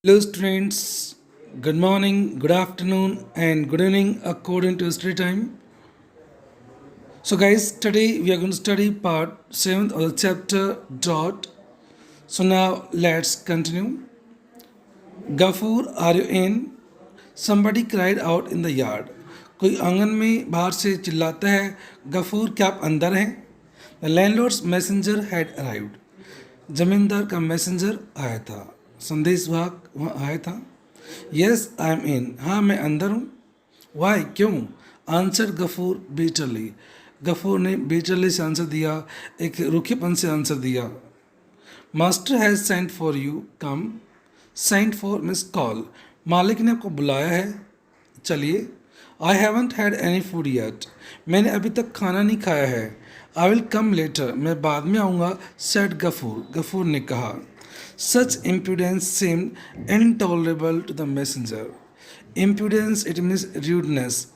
Hello, students. Good morning, good afternoon, and good evening according to study time. So, guys, today we are going to study part 7th of the chapter. Dot. So, now let's continue. Gafur, are you in? Somebody cried out in the yard. कोई आंगन में बाहर से चिल्लाता है, गफूर क्या आप अंदर हैं? The landlord's messenger had arrived. जमींदार का मैसेंजर आया था, संदेश वाहक वहाँ आया था. यस आई एम इन, हाँ मैं अंदर हूँ. वाई, क्यों? आंसर गफूर बीटरली. गफूर ने बीटरली से आंसर दिया, एक रूखेपन से आंसर दिया. Master has sent for you, come. Sent for miss call, मालिक ने आपको बुलाया है, चलिए. I haven't had any food yet, मैंने अभी तक खाना नहीं खाया है. आई विल कम लेटर, मैं बाद में आऊँगा. सेड गफूर, गफूर ने कहा. Such impudence seemed intolerable to the messenger. Impudence it means rudeness,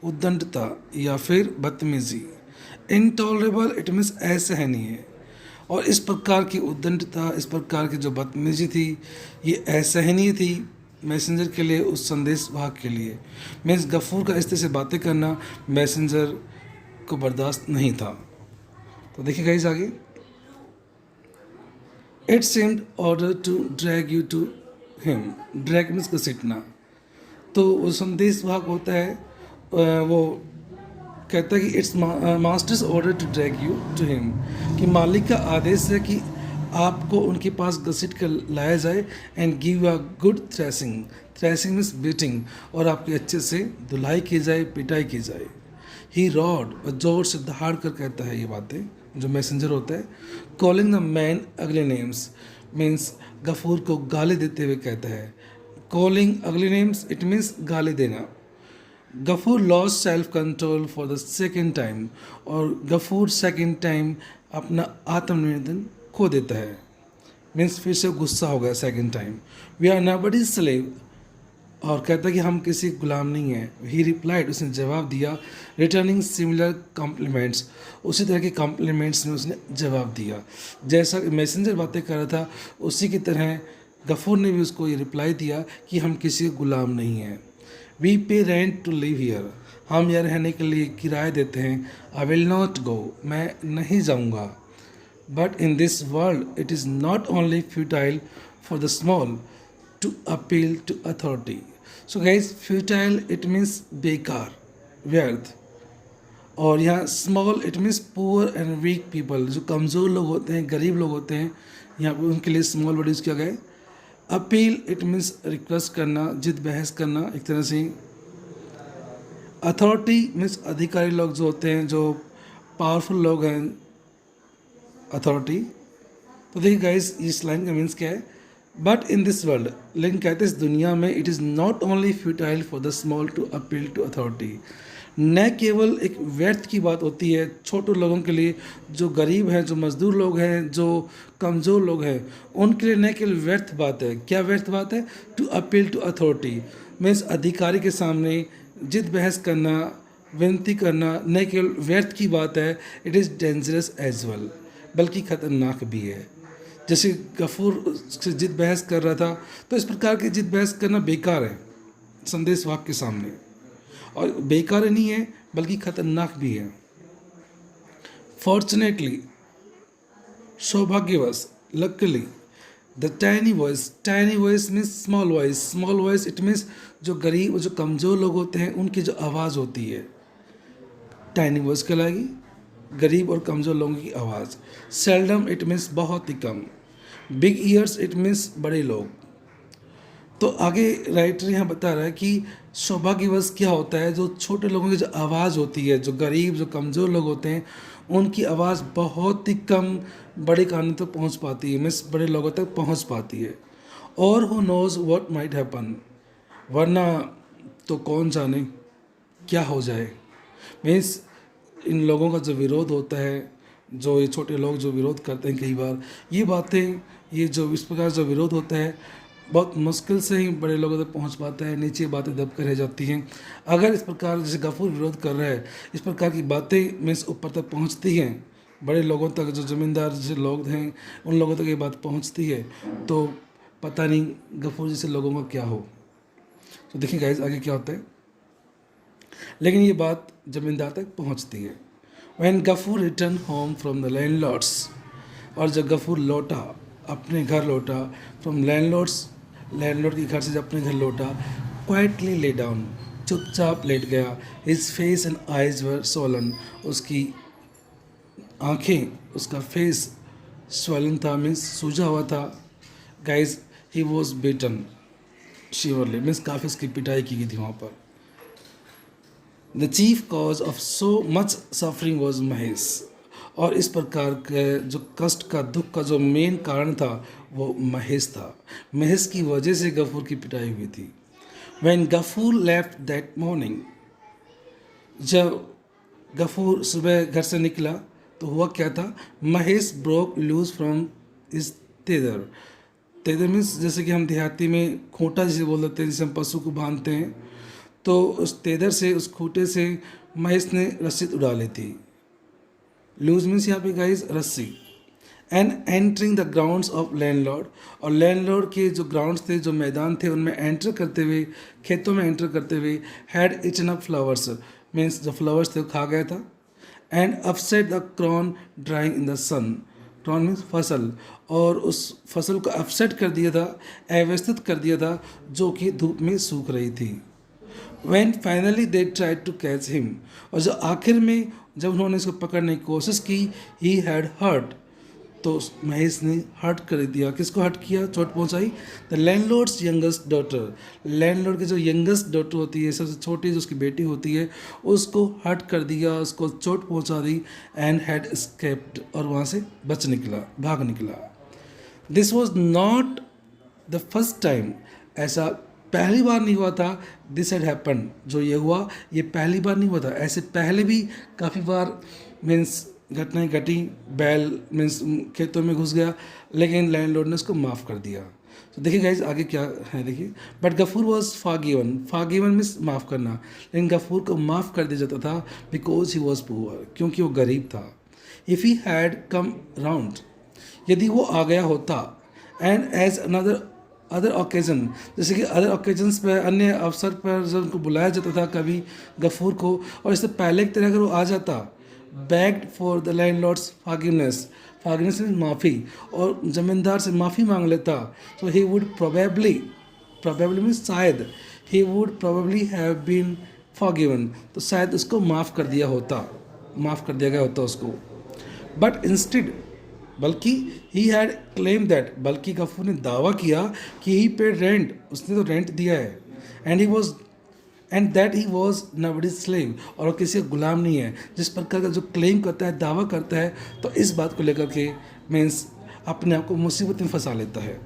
उद्दंडता या फिर बदतमीजी. इनटॉलरेबल इट मीन्स असहनीय. और इस प्रकार की उद्दंडता, इस प्रकार की जो बदतमीजी थी, ये असहनीय थी मैसेंजर के लिए, उस संदेश वाहक के लिए. मीन्स गफूर का इस तरह से बातें करना मैसेंजर को बर्दाश्त नहीं था. तो देखिए गाइस आगे. It seemed order to drag you to him. Drag means घसीटना. तो वो संदेश वाहक होता है, वो कहता है कि it's master's order to drag you to him, कि मालिक का आदेश है कि आपको उनके पास घसीट कर लाया जाए. And give a good threshing. Threshing means beating, और आपकी अच्छे से धुलाई की जाए, पिटाई की जाए. ही रॉड, जोर से दहाड़ कर कहता है ये बातें जो मैसेंजर होता है. कॉलिंग द मैन अगले नेम्स मीन्स गफूर को गाली देते हुए कहता है. कॉलिंग अगले नेम्स इट मीन्स गाली देना. Gafoor lost self control for the second time, और गफूर सेकेंड टाइम अपना आत्मनियंत्रण खो देता है. मीन्स फिर से गुस्सा हो गया second time. We are nobody slave, और कहता है कि हम किसी गुलाम नहीं हैं. ही रिप्लाइड, उसने जवाब दिया. रिटर्निंग सिमिलर कॉम्प्लीमेंट्स, उसी तरह के कॉम्प्लीमेंट्स में उसने जवाब दिया. जैसा मैसेंजर बातें कर रहा था उसी की तरह गफूर ने भी उसको ये रिप्लाई दिया कि हम किसी के गुलाम नहीं हैं. वी पे रेंट टू लिव हियर, हम यहाँ रहने के लिए किराया देते हैं. आई विल नॉट गो, मैं नहीं जाऊँगा. But in this world it is not only futile for the small to appeal to authority. So guys, futile it means बेकार, व्यर्थ. और यहाँ small it means poor and weak people, जो कमज़ोर लोग होते हैं, गरीब लोग होते हैं, यहाँ पर उनके लिए स्मॉल वर्ड यूज़ किया गया है. अपील इट मीन्स रिक्वेस्ट करना, जिद बहस करना एक तरह से. अथॉरिटी मीन्स अधिकारी लोग जो होते हैं, जो पावरफुल लोग हैं, अथॉरिटी. तो देखिए गाइस, इस लाइन का मीन्स क्या है. बट इन दिस वर्ल्ड, लेकिन कहते हैं इस दुनिया में, it is not only futile for the small to appeal to authority. न केवल एक व्यर्थ की बात होती है छोटे लोगों के लिए, जो गरीब हैं, जो मजदूर लोग हैं, जो कमज़ोर लोग हैं, उनके लिए न केवल व्यर्थ बात है. क्या व्यर्थ बात है? To appeal to authority means अधिकारी के सामने जिद बहस करना, विनती करना न केवल व्यर्थ की बात है, it is dangerous as well, बल्कि ख़तरनाक भी है. जैसे गफूर से जिद बहस कर रहा था, तो इस प्रकार की जिद बहस करना बेकार है संदेश वाक के सामने. और बेकार नहीं है बल्कि खतरनाक भी है. फॉर्चुनेटली, सौभाग्यवश, luckily, the tiny voice means small voice it means जो गरीब और जो कमज़ोर लोग होते हैं उनकी जो आवाज़ होती है टाइनी वॉइस कहलाएगी, गरीब और कमज़ोर लोगों की आवाज़. सेल्डम इट मीन्स बहुत ही कम. बिग ईयर्स इट मीन्स बड़े लोग. तो आगे राइटर यहाँ बता रहा है कि सौभाग्यवश क्या होता है, जो छोटे लोगों की जो आवाज़ होती है, जो गरीब जो कमज़ोर लोग होते हैं, उनकी आवाज़ बहुत ही कम बड़े कानों तक पहुँच पाती है, मीन्स बड़े लोगों तक पहुँच पाती है. और who nose what might happen, वरना तो कौन जाने क्या हो जाए. मीन्स इन लोगों का जो विरोध होता है, जो ये छोटे लोग जो विरोध करते हैं, कई बार ये बातें, ये जो इस प्रकार जो विरोध होता है बहुत मुश्किल से ही बड़े लोगों तक पहुंच पाता है, नीचे बातें दब कर रह जाती हैं. अगर इस प्रकार जैसे गफूर विरोध कर रहा है, इस प्रकार की बातें मीन्स ऊपर तक पहुंचती हैं, बड़े लोगों तक, जो ज़मींदार जो लोग हैं उन लोगों तक ये बात पहुंचती है, तो पता नहीं गफूर जैसे लोगों का क्या हो। तो देखिए गाइस आगे क्या होता है, लेकिन ये बात जमींदार तक पहुंचती है। When Gafur return home from the landlord's, और जब गफूर लौटा, अपने घर लौटा, फ्रॉम लैंडलॉर्ड के घर से जब अपने घर लौटा, क्वाइटली ले डाउन, चुपचाप लेट गया। His face and eyes were Solan, उसकी आंखें, उसका फेस स्वलन था, मीन्स सूजा हुआ था। Guys he was beaten severely, means काफ़ी उसकी पिटाई की गई थी वहाँ पर। The chief cause of so much suffering was Mahesh, और इस प्रकार के जो कष्ट का, दुख का जो मेन कारण था वो महेश था। महेश की वजह से गफूर की पिटाई हुई थी। When Gafur left that morning, जब गफूर सुबह घर से निकला तो हुआ क्या था, Mahesh broke loose from his tether. Tether means जैसे कि हम देहाती में खूंटा जिसे बोल देते हैं, जिसे हम पशु को बांधते हैं, तो उस तेदर से, उस खूंटे से महेश ने रस्सी उड़ा ली थी। लूज मीन्स यहाँ पे गाइस रस्सी। And entering the grounds of landlord, और लैंडलॉर्ड के जो ग्राउंड्स थे, जो मैदान थे, उनमें एंटर करते हुए, खेतों में एंटर करते हुए, had eaten up flowers, means जो फ्लावर्स थे वो खा गया था। And upset the corn drying in the sun, corn means फसल, और उस फसल को अपसेट कर दिया था, अव्यवस्थित कर दिया था, जो कि धूप में सूख रही थी। When finally they tried to catch him, और जो आखिर में जब उन्होंने इसको पकड़ने की कोशिश की, he had hurt, तो महेश ने हर्ट कर दिया। किसको हर्ट किया, चोट पहुंचाई, the landlords youngest daughter, landlord की जो यंगेस्ट डॉटर होती है, सबसे छोटी जो उसकी बेटी होती है, उसको हर्ट कर दिया, उसको चोट पहुंचा दी। एंड हैड escaped, और वहाँ से बच निकला, भाग निकला। This was not the first time, ऐसा पहली बार नहीं हुआ था। दिस हैड हैपन, जो ये हुआ ये पहली बार नहीं हुआ था, ऐसे पहले भी काफ़ी बार मीन्स घटनाएं घटी। बैल मीन्स खेतों में घुस गया, लेकिन लैंडलॉर्ड ने उसको माफ़ कर दिया। तो देखिए गाइज आगे क्या है, देखिए। बट गफूर वॉज फागिवन मीन्स माफ़ करना, लेकिन गफूर को माफ़ कर दिया जाता था बिकॉज ही वॉज पुअर, क्योंकि वो गरीब था। If he had come round, यदि वो आ गया होता, एंड एज अदर ओकेजन, जैसे कि अदर ओकेजन्स पर, अन्य अवसर पर जब उनको बुलाया जाता था कभी गफूर को, और इससे पहले की तरह अगर वो आ जाता, begged for the landlord's forgiveness, forgiveness means माफ़ी, और ज़मींदार से माफ़ी मांग लेता, so he would probably means शायद, he would probably have been forgiven, तो शायद उसको माफ़ कर दिया गया होता उसको। बट इंस्टेड, बल्कि ही हैड क्लेम दैट, बल्कि गफूर ने दावा किया कि ही पेड रेंट, उसने तो रेंट दिया है, and that he was nobody's slave, और वो किसी का गुलाम नहीं है। जिस प्रकार का जो क्लेम करता है, दावा करता है, तो इस बात को लेकर के मीन्स अपने आप को मुसीबत में फंसा लेता है।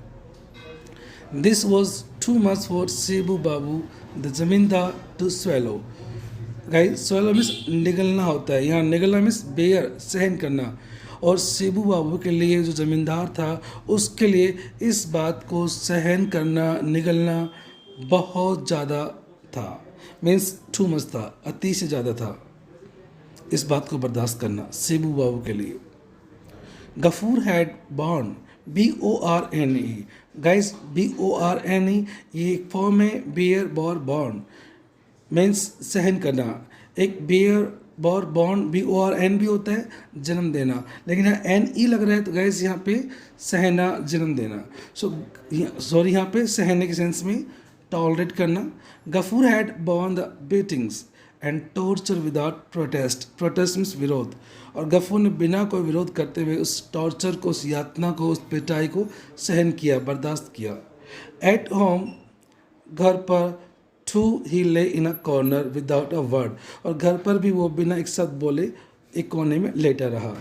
This was too much for Shibu Babu the zamindar to swallow. Guys swallow means निगलना होता है, यहाँ निगलना मीन्स बेयर, सहन करना, और सेबू बाबू के लिए जो ज़मींदार था, उसके लिए इस बात को सहन करना, निगलना बहुत ज़्यादा था, मीन्स टू मच था, अति से ज़्यादा था इस बात को बर्दाश्त करना सेबू बाबू के लिए। Gafur had borne, BORNE, guys BORNE ये एक फॉर्म है, बेयर बॉर बॉर्न मीन्स सहन करना। एक बेयर बॉर बॉर्न BORN भी होता है, जन्म देना, लेकिन यहाँ NE लग रहा है, तो गाइस यहाँ पे सहना, जन्म देना। सॉरी यहाँ पे सहने के सेंस में टॉलरेट करना। Gafur had borne the beatings and torture without protest means विरोध, और गफूर ने बिना कोई विरोध करते हुए उस टॉर्चर को, उस यातना को, उस पिटाई को सहन किया, बर्दाश्त किया। एट होम, घर पर, to he lay in a corner without a word, और घर पर भी वो बिना एक शब्द बोले एक कोने में लेटा रहा।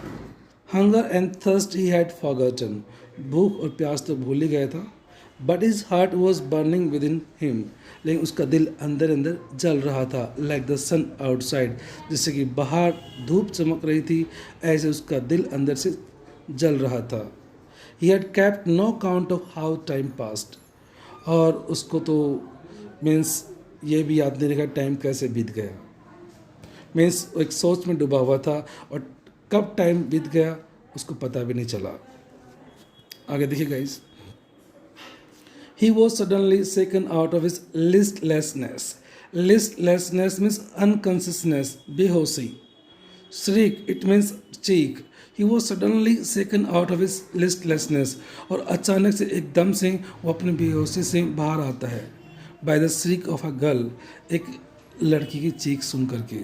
Hunger and thirst he had forgotten, भूख और प्यास तो भूल ही गया था। But his heart was burning within him, लेकिन उसका दिल अंदर अंदर जल रहा था। लाइक द सन आउटसाइड, जैसे कि बाहर धूप चमक रही थी, ऐसे उसका दिल अंदर से जल रहा था। He had kept no count of how time passed, और उसको तो मीन्स ये भी याद नहीं रखा टाइम कैसे बीत गया, मीन्स एक सोच में डूबा हुआ था, और कब टाइम बीत गया उसको पता भी नहीं चला। आगे देखिए guys. He was suddenly shaken out of his listlessness. Listlessness means unconsciousness, behoshi. Shriek, it means cheek. He was suddenly shaken out of his listlessness. और अचानक से एकदम से वो अपनी बेहोशी से बाहर आता है. By the shriek of a girl, एक लड़की की चीख सुन करके.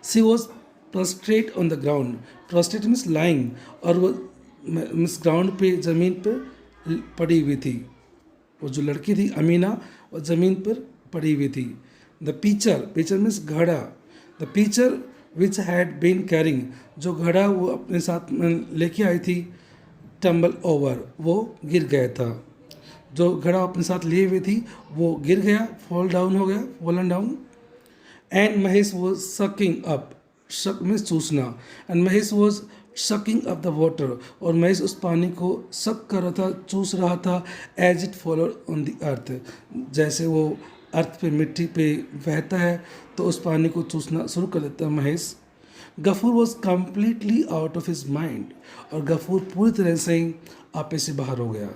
She was prostrate on the ground. Prostrate means lying. और वो मिस ग्राउंड पे ज़मीन पर पड़ी हुई थी. वो जो लड़की थी अमीना वो ज़मीन पर पड़ी हुई थी. द पीचर मीन्स घड़ा. The pitcher which had been carrying, जो घड़ा वो अपने साथ में लेके आई थी, टम्बल ओवर, वो गिर गया था. जो घड़ा अपने साथ लिए हुई थी वो गिर गया, फॉल डाउन हो गया, fallen down. And Mahesh was sucking up, suck में चूसना. And Mahesh was sucking up the water, और महेश उस पानी को सक कर रहा था, चूस रहा था. As it followed on the earth, जैसे वो अर्थ पे मिट्टी पे बहता है तो उस पानी को चूसना शुरू कर देता है Mahesh. Gafur was completely out of his mind, और गफूर पूरी तरह से आपे से बाहर हो गया.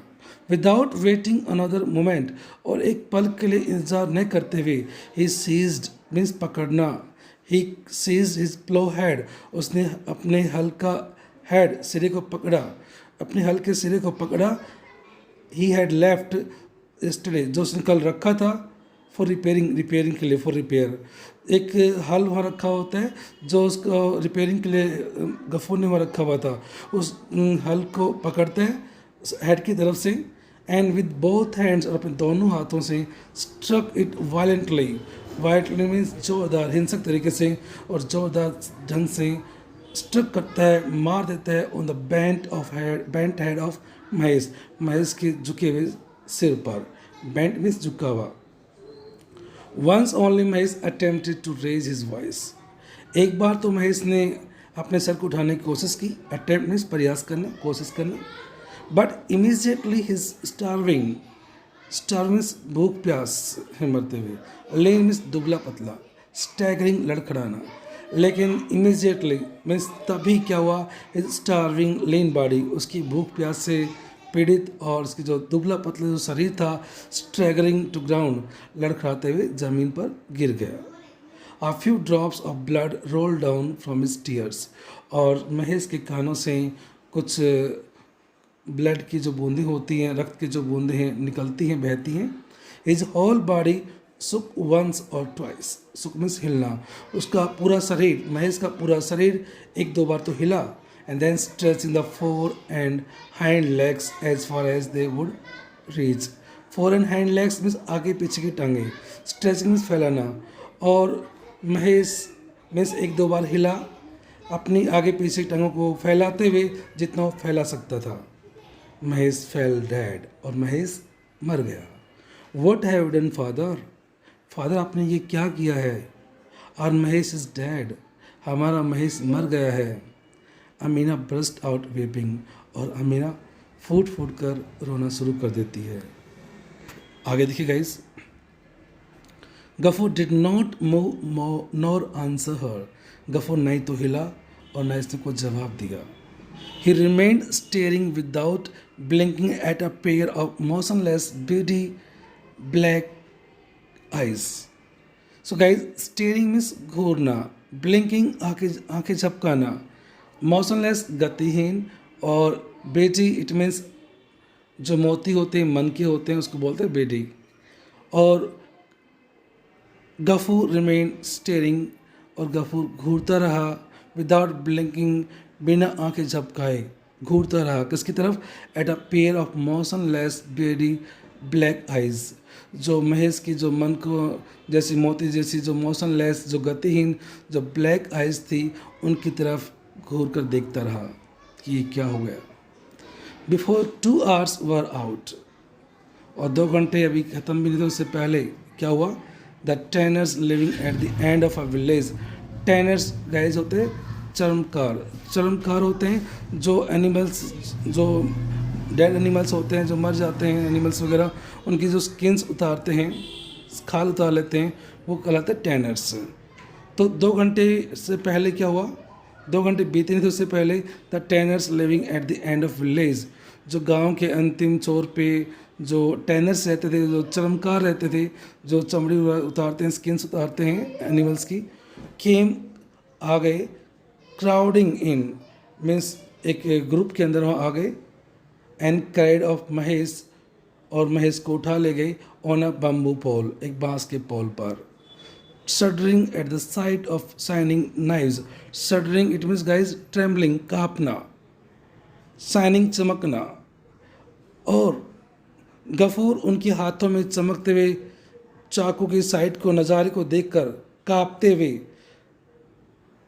विदाउट वेटिंग अनदर मोमेंट, और एक पल के लिए इंतजार न करते हुए, ही सीज्ड मीन्स पकड़ना. ही सीज्ड हिज प्लो हेड, उसने अपने हल का हेड सिरे को पकड़ा, अपने हल के सिरे को पकड़ा. ही हैड लेफ्ट यस्टरडे, जो उसने कल रखा था, फॉर रिपेयरिंग के लिए, फॉर रिपेयर. एक हल वहाँ रखा होता है जो उसको रिपेयरिंग के लिए गफूर ने वहाँ रखा हुआ था. उस हल को पकड़ते हैं हेड की तरफ से, एंड विद बोथ हैंड्स, और अपने दोनों हाथों से struck it violently. Violently means जोरदार, हिंसक तरीके से और जोरदार ढंग से स्ट्रक करता है, मार देता है on the bent head of Mahesh, Mahesh के झुके हुए सिर पर. बेंट मीन्स झुका हुआ. Once only Mahesh attempted to raise his voice, एक बार तो महेश ने अपने सर को उठाने की कोशिश की. अटेम्प्ट मीन्स प्रयास करना, कोशिश करना. But immediately his starving means भूख प्यास है मरते हुए. लेन मीन्स दुबला पतला. स्टैगरिंग लड़खड़ाना. लेकिन इमीजिएटली मीन्स तभी क्या हुआ, हिज स्टार्विंग लेन बॉडी, उसकी भूख प्यास से पीड़ित और उसकी जो दुबला पतला जो शरीर था, स्ट्रैगरिंग टू ग्राउंड, लड़खड़ाते हुए ज़मीन पर गिर गया. A few drops of blood rolled down from his tears, और महेश के कानों से कुछ ब्लड की जो बूंदें होती हैं, रक्त की जो बूंदें हैं निकलती हैं, बहती हैं. His whole body shook once or twice. shook means हिलना. उसका पूरा शरीर, महेश का पूरा शरीर एक दो बार तो हिला. And then stretching the fore and hind legs as far as they would reach. Fore and hind legs means आगे पीछे की टांगें. Stretching means फैलाना. और महेश मीन्स एक दो बार हिला, अपनी आगे पीछे की टांगों को फैलाते हुए जितना वो फैला सकता था. महेश फेल डेड, और महेश मर गया. What have you done, father? Father आपने ये क्या किया है? और महेश इज डेड, हमारा महेश मर गया है. अमीना ब्रस्ट आउट वेपिंग, और अमीना फूट कर रोना शुरू कर देती है. आगे देखिए guys. Gafur did not move nor answer her, Gafur नहीं तो हिला और न इसने को जवाब दिया. He remained staring without blinking at a pair of motionless beady black eyes. So guys, staring means घूरना, ब्लिंकिंग आंखें झपकाना, मोशनलेस गतिहीन, और बेटी इट मीन्स जो मोती होते हैं, मन के होते हैं, उसको बोलते हैं बेटी. और गफूर रिमेन स्टेयरिंग, और गफूर घूरता रहा, विदाउट ब्लिंकिंग, बिना आंखें झपकाए घूरता रहा. किसकी तरफ? At a pair of motionless beady black eyes, जो महेश की जो मन को जैसी मोती जैसी जो मोशनलेस, जो गतिहीन, जो ब्लैक आइज थी, उनकी तरफ घूर कर देखता रहा कि ये क्या हो गया. बिफोर 2 hours वर आउट, और 2 घंटे अभी ख़त्म भी नहीं थे, उससे पहले क्या हुआ. The tanners living at the end of a village. Tanners guys होते हैं चर्मकार होते हैं, जो एनिमल्स, जो डेड एनिमल्स होते हैं, जो मर जाते हैं एनिमल्स वगैरह, उनकी जो स्किन्स उतारते हैं, खाल उतार लेते हैं, वो कहलाते हैं टैनर्स. तो 2 घंटे से पहले क्या हुआ, 2 घंटे बीते नहीं थे उससे पहले, the tanners living at the end of village, जो गांव के अंतिम छोर पे जो टैनर्स रहते थे, जो चर्मकार रहते थे, जो चमड़ी उतारते हैं, स्किन्स उतारते हैं एनिमल्स की, केम आ गए, क्राउडिंग इन मीन्स एक ग्रुप के अंदर वहाँ आ गए, एंड कैरिड ऑफ महेश, और महेश को उठा ले गए ऑन अ बम्बू पोल, एक बांस के पोल पर। Shuddering at the sight of shining knives, shuddering it means guys trembling, कांपना, शाइनिंग चमकना, और गफूर उनके हाथों में चमकते हुए चाकू की साइड को, नज़ारे को देखकर कांपते हुए,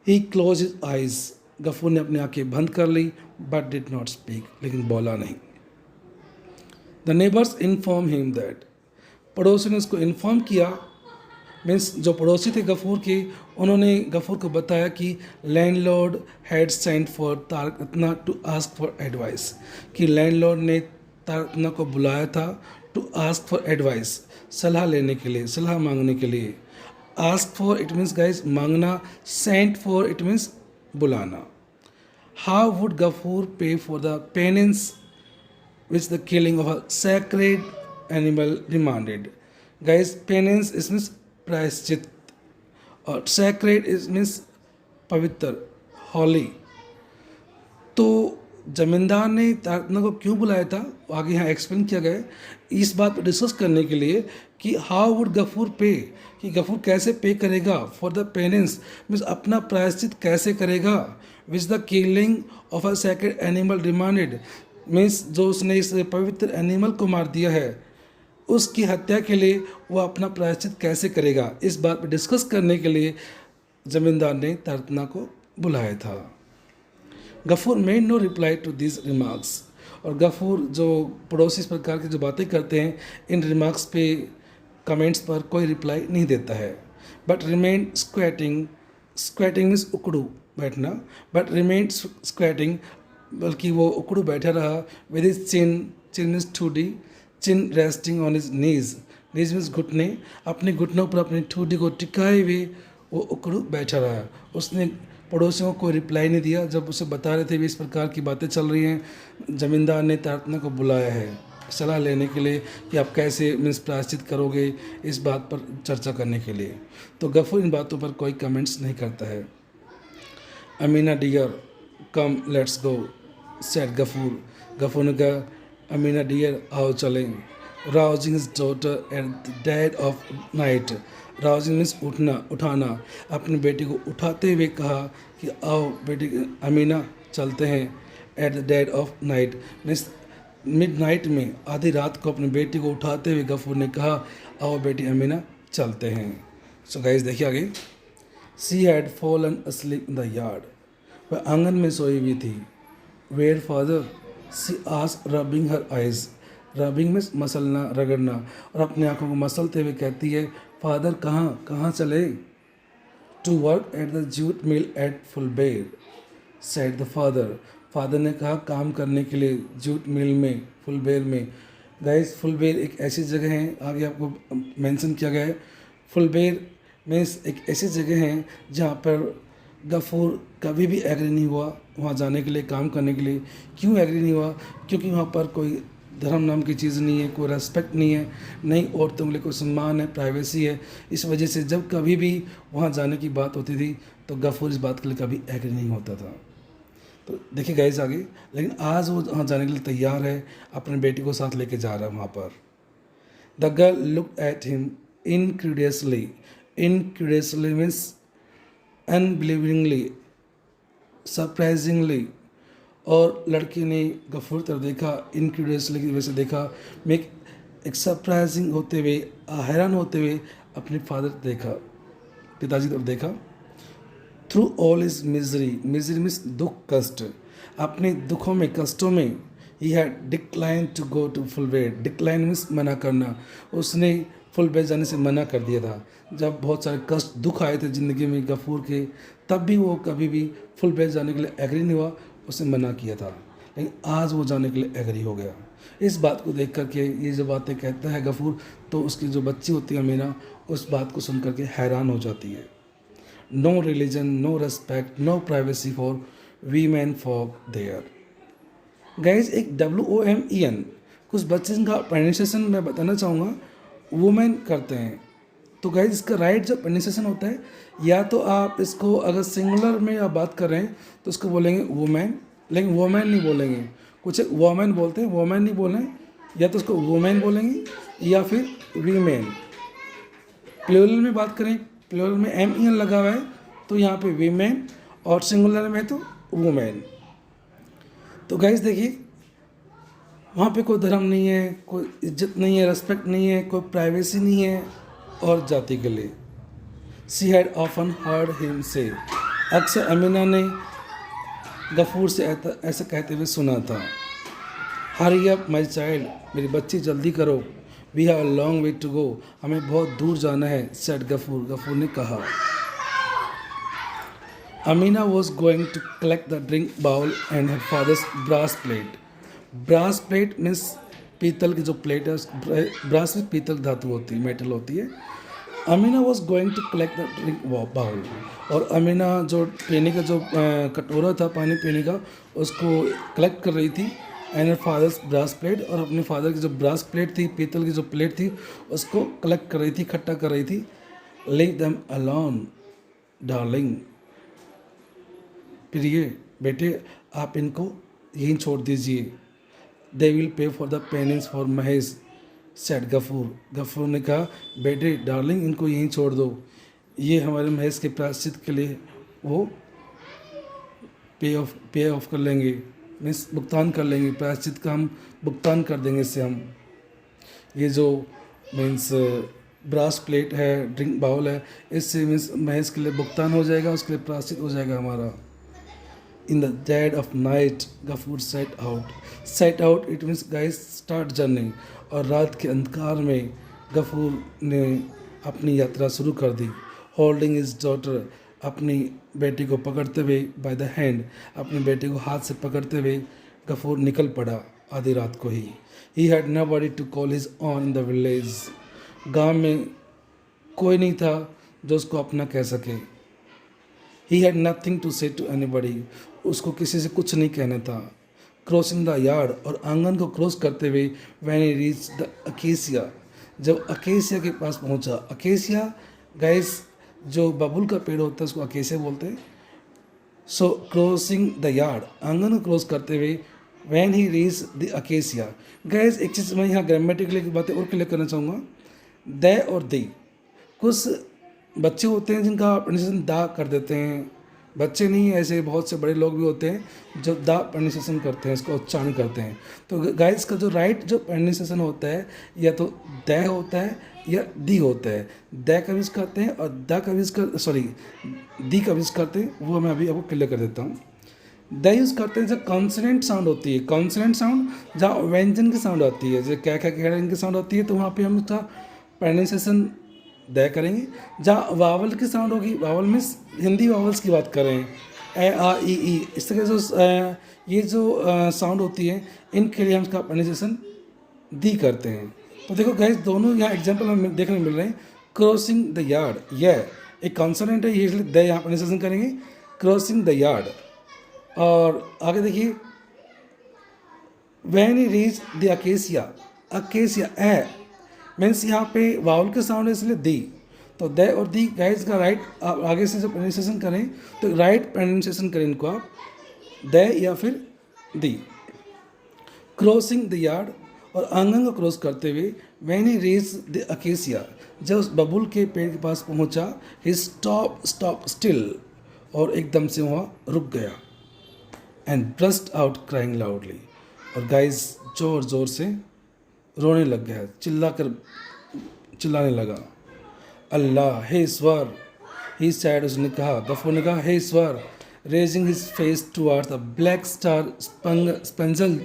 ही क्लोज हिज आइज, गफूर ने अपनी आंखें बंद कर ली, बट डिड नॉट स्पीक, लेकिन बोला नहीं। The neighbours inform him that, पड़ोसी ने उसको इन्फॉर्म किया, मीन्स जो पड़ोसी थे गफूर के, उन्होंने गफूर को बताया कि landlord had sent for Tarkaratna to ask for advice, कि लैंडलॉर्ड ने तारक रत्ना को बुलाया था टू आस्क फॉर एडवाइस, सलाह लेने के लिए, सलाह मांगने के लिए। Ask for it means guys मांगना, सेंट फॉर इट मीन्स बुलाना। हाउ वुड गफूर पे for the penance which the killing of a sacred animal demanded? Guys, penance is means प्रायश्चित, और sacred is means पवित्र, holy। तो जमींदार ने तारकना को क्यों बुलाया था, आगे यहाँ एक्सप्लेन किया गया है, इस बात पर डिस्कस करने के लिए कि हाउ वुड गफूर पे, कि गफूर कैसे पे करेगा, फॉर द पेनेंस मीन्स अपना प्रायश्चित कैसे करेगा, which the killing of a sacred animal demanded means जो उसने इस पवित्र एनिमल को मार दिया है, उसकी हत्या के लिए वो अपना प्रायश्चित कैसे करेगा। इस बात पर डिस्कस करने के लिए जमींदार ने तारकना को बुलाया था। Gafur made no reply to this remarks, और गफूर जो पड़ोसी इस प्रकार की जो बातें करते हैं, इन रिमार्क्स पे, कमेंट्स पर कोई रिप्लाई नहीं देता है, but remain squatting, squatting means उकड़ू बैठना, बट रिमेन स्क्वेटिंग, बल्कि वो उकड़ू बैठा रहा, with his chin, chin means ठूडी, chin resting on his knees, knees means घुटने, अपने घुटनों पर अपनी ठूडी को टिकाए हुए वो उकड़ू बैठा रहा। उसने पड़ोसियों को कोई रिप्लाई नहीं दिया जब उसे बता रहे थे भी इस प्रकार की बातें चल रही हैं, जमींदार ने तारकना को बुलाया है सलाह लेने के लिए कि आप कैसे मीन्स प्रायश्चित करोगे, इस बात पर चर्चा करने के लिए। तो गफूर इन बातों पर कोई कमेंट्स नहीं करता है। Amina dear come let's go said Gafur, Gafur ने कहा अमीना डियर आओ चलें। Rousing his daughter at the dead of night, rousing means उठना, उठाना, अपनी बेटी को उठाते हुए कहा कि आओ बेटी अमीना चलते हैं। Eight the dead of night means mid night में, आधी रात को अपनी बेटी को उठाते हुए गफूर ने कहा आओ बेटी अमीना चलते हैं। सो गाइस देखिए आगे, she had fallen asleep in the yard, वह आंगन में सोई हुई थी। Where father, she asked rubbing her eyes, rubbing means मसलना, रगड़ना, और अपनी आंखों को मसलते हुए कहती है फादर कहाँ कहाँ चले। To work at the jute mill at Phulbere said the father, father ने कहा काम करने के लिए जूट मिल में, फुलबेर में। गाइस फुलबेर एक ऐसी जगह है, आगे आपको मेंशन किया गया है, फुलबेर मीन्स एक ऐसी जगह है जहाँ पर गफूर कभी भी एग्री नहीं हुआ वहाँ जाने के लिए, काम करने के लिए। क्यों एग्री नहीं हुआ, क्योंकि वहाँ पर कोई धर्म नाम की चीज़ नहीं है, कोई रेस्पेक्ट नहीं है, नहीं औरतों के लिए कोई सम्मान है, प्राइवेसी है। इस वजह से जब कभी भी वहाँ जाने की बात होती थी तो गफूर इस बात के लिए कभी एग्री नहीं होता था। तो देखिए गाइस आगे, लेकिन आज वो वहाँ जाने के लिए तैयार है, अपने बेटी को साथ लेके जा रहा है वहाँ पर। The girl look at him incredulously, incredulously means unbelievingly, surprisingly, और लड़की ने गफूर तरफ देखा, इनक्रेडियसली की वजह से देखा, मैं एक सरप्राइजिंग होते हुए, हैरान होते हुए अपने फादर देखा, पिताजी तरफ देखा। Through all his misery, misery means दुख, कष्ट, अपने दुखों में, कष्टों में, he had decline to go to Phulbere, decline means मना करना, उसने फुलबेर जाने से मना कर दिया था। जब बहुत सारे कष्ट, दुख आए थे ज़िंदगी में गफूर के, तब भी वो कभी भी फुलबेर जाने के लिए एग्री नहीं हुआ, उसने मना किया था, लेकिन आज वो जाने के लिए एग्री हो गया। इस बात को देख करके, ये जो बातें कहता है गफूर, तो उसकी जो बच्ची होती है अमीना, उस बात को सुन करके हैरान हो जाती है। No religion, no respect, no privacy for women for there, guys एक WOMEN, कुछ बच्चे इनका प्रोनाउंसिएशन मैं बताना चाहूँगा, वुमेन करते हैं। तो गाइज इसका राइट जो प्रोनाउंसिएशन होता है, या तो आप इसको अगर सिंगुलर में आप बात कर रहे हैं तो इसको बोलेंगे वुमेन, लेकिन वोमेन नहीं बोलेंगे। कुछ एक वोमेन बोलते हैं, वोमेन नहीं बोलें, या तो उसको वुमेन बोलेंगे या फिर वीमेन। प्लूरल में बात करें, प्लूरल में MEN लगा हुआ है तो यहाँ पे वीमेन, और सिंगुलर में तो वुमेन। तो गाइज देखिए, वहाँ पे कोई धर्म नहीं है, कोई इज्जत नहीं है, रेस्पेक्ट नहीं है, कोई प्राइवेसी नहीं है और जाति के लिए। She had often heard him से, अक्सर अमीना ने गफूर से ऐसा कहते हुए सुना था। हरी अप माई चाइल्ड, मेरी बच्ची जल्दी करो, we have a long way to go, हमें बहुत दूर जाना है, सेड गफूर, गफूर ने कहा। Amina was going to collect the drink bowl and her father's brass plate. Brass plate means पीतल की जो प्लेट है, ब्रास में पीतल धातु होती है, मेटल होती है। Amina was going to collect the drink bowl, और अमीना जो पीने का जो कटोरा था पानी पीने का, उसको कलेक्ट कर रही थी। एंड फादर्स ब्रास प्लेट, और अपने फादर की जो ब्रास प्लेट थी, पीतल की जो प्लेट थी, उसको कलेक्ट कर रही थी, इकट्ठा कर रही थी। लीव देम अलोन डार्लिंग, प्रिय बेटे आप इनको यहीं छोड़ दीजिए। They will pay for the pennings for Mahesh, said Gafur, Gafur ने कहा बेटे डार्लिंग इनको यहीं छोड़ दो, ये हमारे महेश के प्रायश्चित के लिए वो पे ऑफ कर लेंगे, मीन्स भुगतान कर लेंगे, प्रायश्चित का हम भुगतान कर देंगे इससे हम। ये जो मीन्स ब्रास प्लेट है, ड्रिंक बाउल है, इससे मीन्स महेश के लिए भुगतान हो जाएगा, उसके लिए प्रायश्चित हो जाएगा हमारा। In the dead of night, Ghafoor set out. Set out it means guys start journey. और रात के अंधकार में गफूर ने अपनी यात्रा शुरू कर दी। Holding his daughter, अपनी बेटी को पकड़ते हुए by the hand, अपनी बेटी को हाथ से पकड़ते हुए गफूर निकल पड़ा आधी रात को ही। He had nobody to call his own in the village. गांव में कोई नहीं था जो उसको अपना कह सके। He had nothing to say to anybody. उसको किसी से कुछ नहीं कहना था। क्रॉसिंग द यार्ड, और आंगन को क्रॉस करते हुए when he reached the acacia, जब अकेसिया के पास पहुंचा। अकेसिया गाइस जो बबुल का पेड़ होता है उसको अकेसिया बोलते हैं। सो क्रॉसिंग द यार्ड, आंगन को क्रॉस करते हुए when he reached the acacia। Guys एक चीज़ मैं यहाँ ग्रामेटिकली की बातें और क्लियर करना चाहूँगा। दे और दी, कुछ बच्चे होते हैं जिनका प्रोनाउंसिएशन दा कर देते हैं, बच्चे नहीं, ऐसे बहुत से बड़े लोग भी होते हैं जो दा प्रोनाउंसिएशन करते हैं, इसको उच्चारण करते हैं। तो गाइस का जो राइट जो प्रोनाउंसिएशन होता है या तो द होता है या दी होता है। द का यूज़ करते हैं और द का यूज़ दी का यूज़ करते हैं, वो मैं अभी आपको क्लियर कर देता हूँ। द यूज़ करते हैं जब कॉन्सोनेंट साउंड होती है, कॉन्सोनेंट साउंड जहाँ व्यंजन की साउंड आती है, जैसे क्या की साउंड होती है, तो वहाँ पर हम उसका प्रोनाउंसिएशन द करेंगे। जहाँ वावल की साउंड होगी, वावल मीन्स हिंदी वावल्स की बात करें, ए आ ई, इस तरह जो ये जो साउंड होती है, इनके लिए हम इसका प्रोनाउंसिएशन दी करते हैं। तो देखो गाइस दोनों यहाँ एग्जांपल हमें देखने मिल रहे हैं। क्रॉसिंग द यार्ड, यह एक कॉन्सोनेंट है, ये इसलिए द यहाँ प्रोनाउंसिएशन करेंगे, क्रॉसिंग द यार्ड। और आगे देखिए when he reach the acacia, acacia A means यहाँ पे वाउल के साउंड है इसलिए दी, तो द और दी गाइस का राइट आप आगे से जो प्रोनाउंसिएशन करें तो राइट प्रोनाउंसिएशन करें इनको आप द या फिर दी। क्रॉसिंग द यार्ड, और आंगन को क्रॉस करते हुए when he reach the acacia, जब उस बबुल के पेड़ के पास पहुंचा, ही स्टॉप स्टिल, और एकदम से वहाँ रुक गया। And burst out crying loudly, और गाइस जोर जोर से रोने लग गया, चिल्लाने लगा। अल्लाह, हे ईश्वर, ही सैड, उसने कहा, गफूर ने कहा, हे ईश्वर, raising his face towards the black star spangled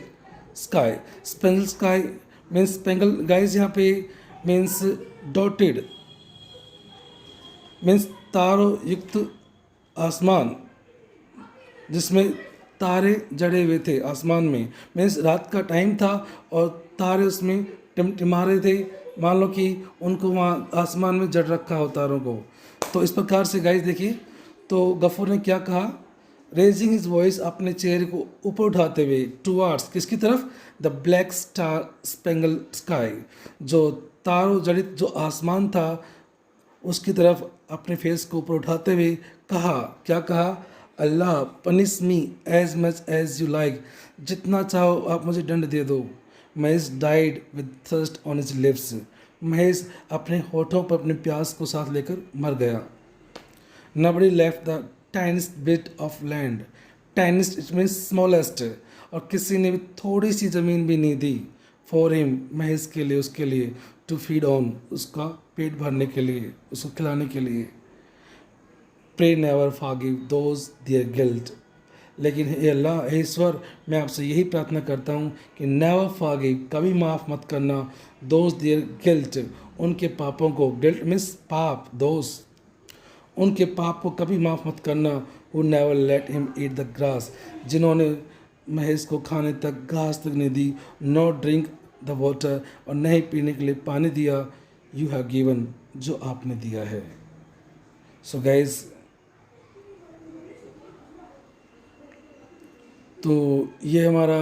sky. Spangled sky means spangle guys यहाँ पे मीन्स डॉटेड, मीन्स तारों युक्त आसमान जिसमें तारे जड़े हुए थे आसमान में, मीन्स रात का टाइम था और तारे उसमें टिमटिमा रहे थे, मान लो कि उनको वहाँ आसमान में जड़ रखा हो तारों को। तो इस प्रकार से गाइस देखिए, तो गफूर ने क्या कहा, रेजिंग हिज वॉइस, अपने चेहरे को ऊपर उठाते हुए, टुवार्ड्स किसकी तरफ, the black star spangle sky, जो तारों जड़ित जो आसमान था उसकी तरफ अपने फेस को ऊपर उठाते हुए कहा, क्या कहा, Allah punish me as much as you like, जितना चाहो आप मुझे दंड दे दो। Mahesh died with thirst on his lips, Mahesh अपने होठों पर अपने प्यास को साथ लेकर मर गया। Nobody left the tiniest bit of land. Tiniest it means smallest. और किसी ने भी थोड़ी सी ज़मीन भी नहीं दी फॉर हिम, महेश के लिए, उसके लिए, टू फीड ऑन, उसका पेट भरने के लिए, उसको खिलाने के लिए। Pray never forgive those their guilt, लेकिन हे अल्लाह, हे ईश्वर, मैं आपसे यही प्रार्थना करता हूँ कि नेवर फॉरगिव, कभी माफ़ मत करना, दोज दियर गिल्ट, उनके पापों को, गिल्ट मीन्स पाप, दोस्त, उनके पाप को कभी माफ़ मत करना। वो never let him eat the grass, जिन्होंने महेश को खाने तक घास तक नहीं दी, नो ड्रिंक द वाटर, और नहीं पीने के लिए पानी दिया, यू हैव गिवन, जो आपने दिया है। सो गाइज, तो ये हमारा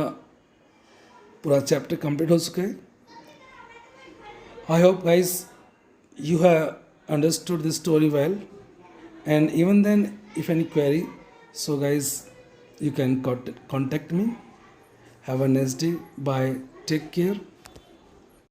पूरा चैप्टर कंप्लीट हो चुका है। I hope guys you have understood this story well, and even then if any query, so guys, you can contact me. Have a nice day, bye, take care.